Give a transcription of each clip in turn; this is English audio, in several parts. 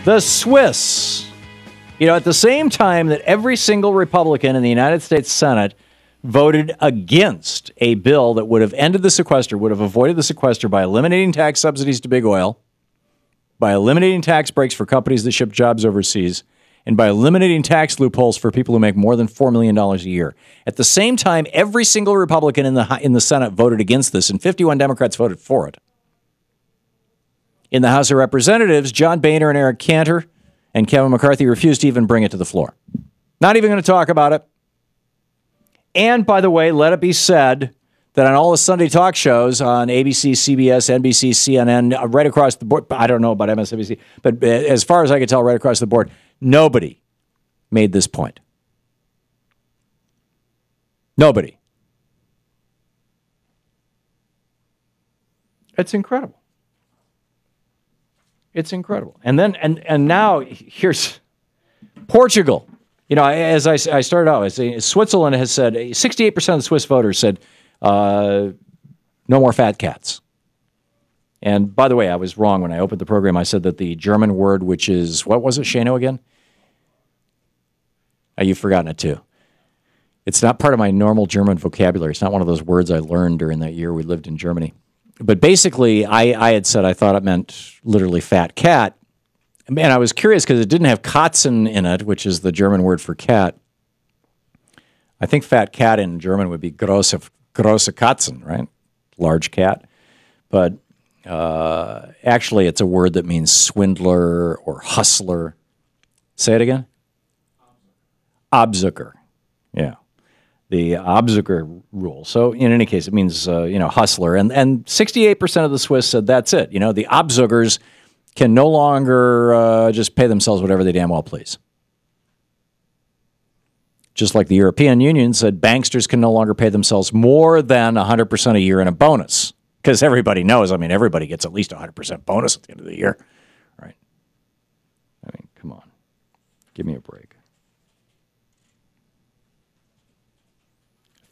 The Swiss. You know, at the same time that every single Republican in the United States Senate voted against a bill that would have ended the sequester, would have avoided the sequester by eliminating tax subsidies to big oil, by eliminating tax breaks for companies that ship jobs overseas, and by eliminating tax loopholes for people who make more than $4 million a year. At the same time, every single Republican in the Senate voted against this, and 51 Democrats voted for it. In the House of Representatives, John Boehner and Eric Cantor and Kevin McCarthy refused to even bring it to the floor. Not even going to talk about it. And, by the way, let it be said that on all the Sunday talk shows on ABC, CBS, NBC, CNN, right across the board, I don't know about MSNBC, but as far as I could tell, right across the board, nobody made this point. Nobody. It's incredible. It's incredible. And then, and now here's Portugal. You know, as I started out, Switzerland has said, 68% of the Swiss voters said, no more fat cats. And by the way, I was wrong when I opened the program. I said that the German word, which is, what was it, Shano, again? Oh, you've forgotten it too. It's not part of my normal German vocabulary. It's not one of those words I learned during that year we lived in Germany. But basically, I had said I thought it meant literally fat cat. Man, I was curious because it didn't have Katzen in it, which is the German word for cat. I think fat cat in German would be grosse Katzen, right? Large cat. But actually, it's a word that means swindler or hustler. Say it again? Abzucker. Yeah. The Abzucker rule. So in any case, it means, hustler. And 68% of the Swiss said that's it. You know, the Abzuckers can no longer just pay themselves whatever they damn well please. Just like the European Union said banksters can no longer pay themselves more than 100% a year in a bonus. Because everybody knows, I mean, everybody gets at least 100% bonus at the end of the year. Right? I mean, come on. Give me a break.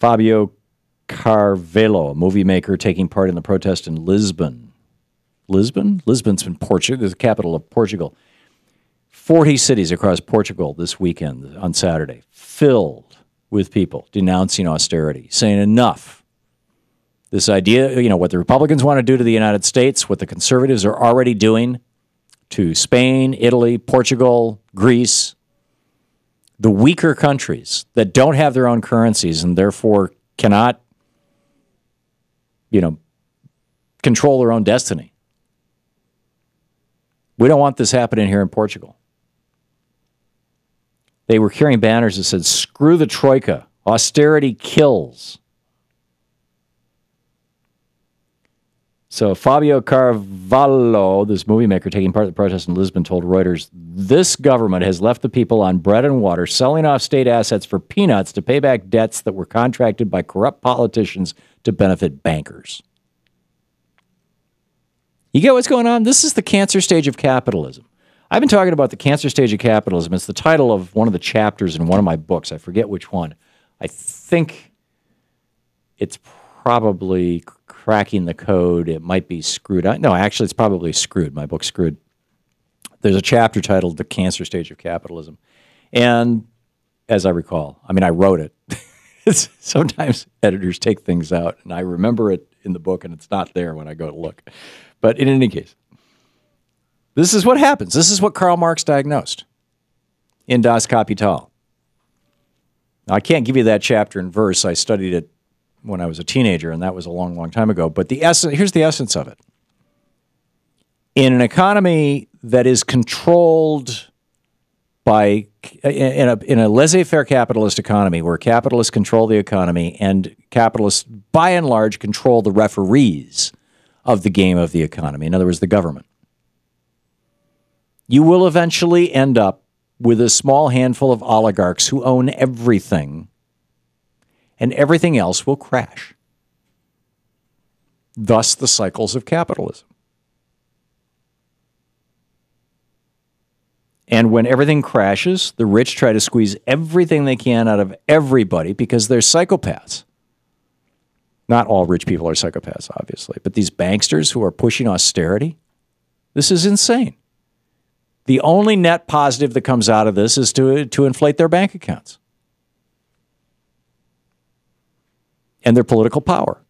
Fabio Carvalho, a movie maker taking part in the protest in Lisbon. Lisbon? Lisbon's been Portugal, the capital of Portugal. 40 cities across Portugal this weekend on Saturday, filled with people denouncing austerity, saying enough. This idea, you know, what the Republicans want to do to the United States, what the conservatives are already doing to Spain, Italy, Portugal, Greece, the weaker countries that don't have their own currencies and therefore cannot, control their own destiny. We don't want this happening here in Portugal. They were carrying banners that said, "Screw the Troika. Austerity kills." So Fabio Carvalho, this movie maker taking part in the protest in Lisbon, told Reuters, "This government has left the people on bread and water, selling off state assets for peanuts to pay back debts that were contracted by corrupt politicians to benefit bankers." You get what's going on? This is the cancer stage of capitalism. I've been talking about the cancer stage of capitalism. It's the title of one of the chapters in one of my books. I forget which one. I think it's probably Cracking the Code. It might be Screwed. No, actually, it's probably Screwed. My book's Screwed. There's a chapter titled The Cancer Stage of Capitalism. And as I recall, I mean, I wrote it. Sometimes editors take things out, and I remember it in the book, and it's not there when I go to look. But in any case, this is what happens. This is what Karl Marx diagnosed in Das Kapital. Now, I can't give you that chapter and verse. I studied it when I was a teenager, and that was a long, long time ago. But here's the essence of it. In an economy that is controlled by, in a laissez-faire capitalist economy where capitalists control the economy and capitalists, by and large, control the referees of the game of the economy, in other words, the government, you will eventually end up with a small handful of oligarchs who own everything, and everything else will crash. Thus, the cycles of capitalism. And when everything crashes, the rich try to squeeze everything they can out of everybody because they're psychopaths. Not all rich people are psychopaths, obviously, but these banksters who are pushing austerity, this is insane. The only net positive that comes out of this is to inflate their bank accounts and their political power.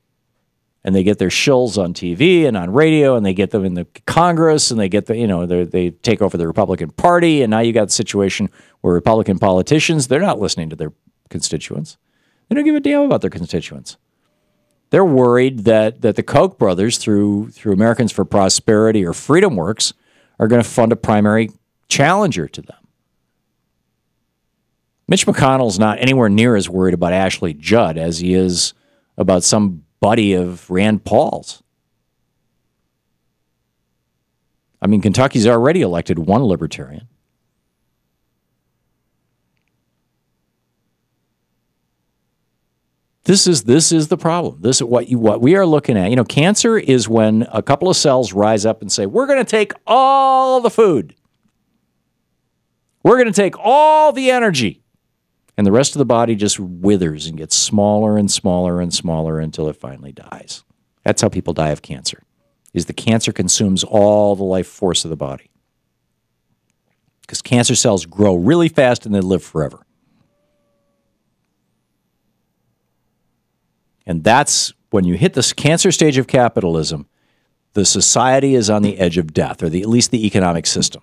And they get their shills on TV and on radio, and they get them in the Congress, and they get they take over the Republican Party, and now you got the situation where Republican politicians, they're not listening to their constituents. They don't give a damn about their constituents. They're worried that the Koch brothers, through Americans for Prosperity or Freedom Works, are going to fund a primary challenger to them. Mitch McConnell's not anywhere near as worried about Ashley Judd as he is about some buddy of Rand Paul's. I mean, Kentucky's already elected one libertarian. This is the problem. This is what we are looking at. You know, cancer is when a couple of cells rise up and say, we're going to take all the food. We're going to take all the energy. And the rest of the body just withers and gets smaller and smaller and smaller until it finally dies. That's how people die of cancer, is the cancer consumes all the life force of the body. Because cancer cells grow really fast and they live forever. And that's when you hit this cancer stage of capitalism, the society is on the edge of death, or at least the economic system.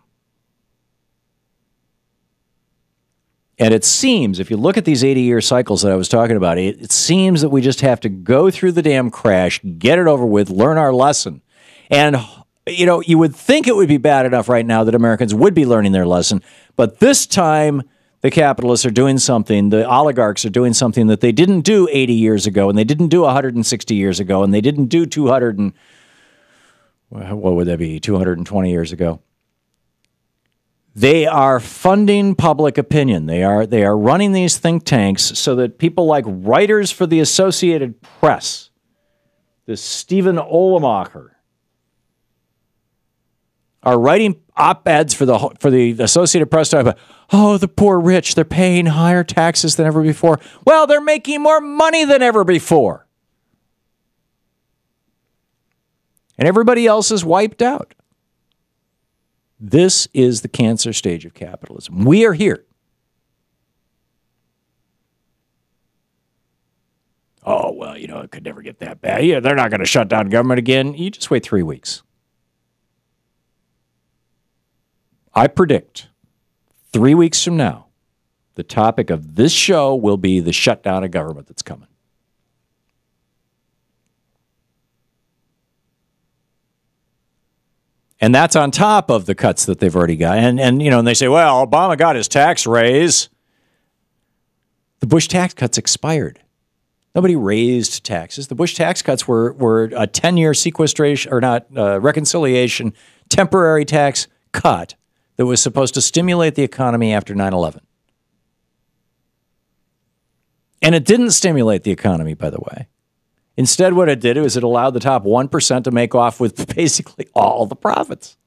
And it seems, if you look at these 80-year cycles that I was talking about, it seems that we just have to go through the damn crash, get it over with, learn our lesson. And, you know, you would think it would be bad enough right now that Americans would be learning their lesson. But this time, the capitalists are doing something, the oligarchs are doing something that they didn't do 80 years ago, and they didn't do 160 years ago, and they didn't do 220 years ago. They are funding public opinion. They are running these think tanks so that people like writers for the Associated Press, this Stephen Olemacher, are writing op-eds for the Associated Press talking about, oh, the poor rich, they're paying higher taxes than ever before. Well, they're making more money than ever before. And everybody else is wiped out. This is the cancer stage of capitalism. We are here. Oh, well, you know, it could never get that bad. Yeah, they're not going to shut down government again. You just wait 3 weeks. I predict 3 weeks from now, the topic of this show will be the shutdown of government that's coming. And that's on top of the cuts that they've already got. And you know, and they say, well, Obama got his tax raise. The Bush tax cuts expired. Nobody raised taxes. The Bush tax cuts were a 10-year sequestration, or not, reconciliation, temporary tax cut that was supposed to stimulate the economy after 9/11. And it didn't stimulate the economy, by the way. Instead, what it did was it allowed the top 1% to make off with basically all the profits,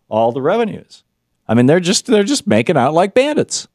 all the revenues. I mean, they're just making out like bandits.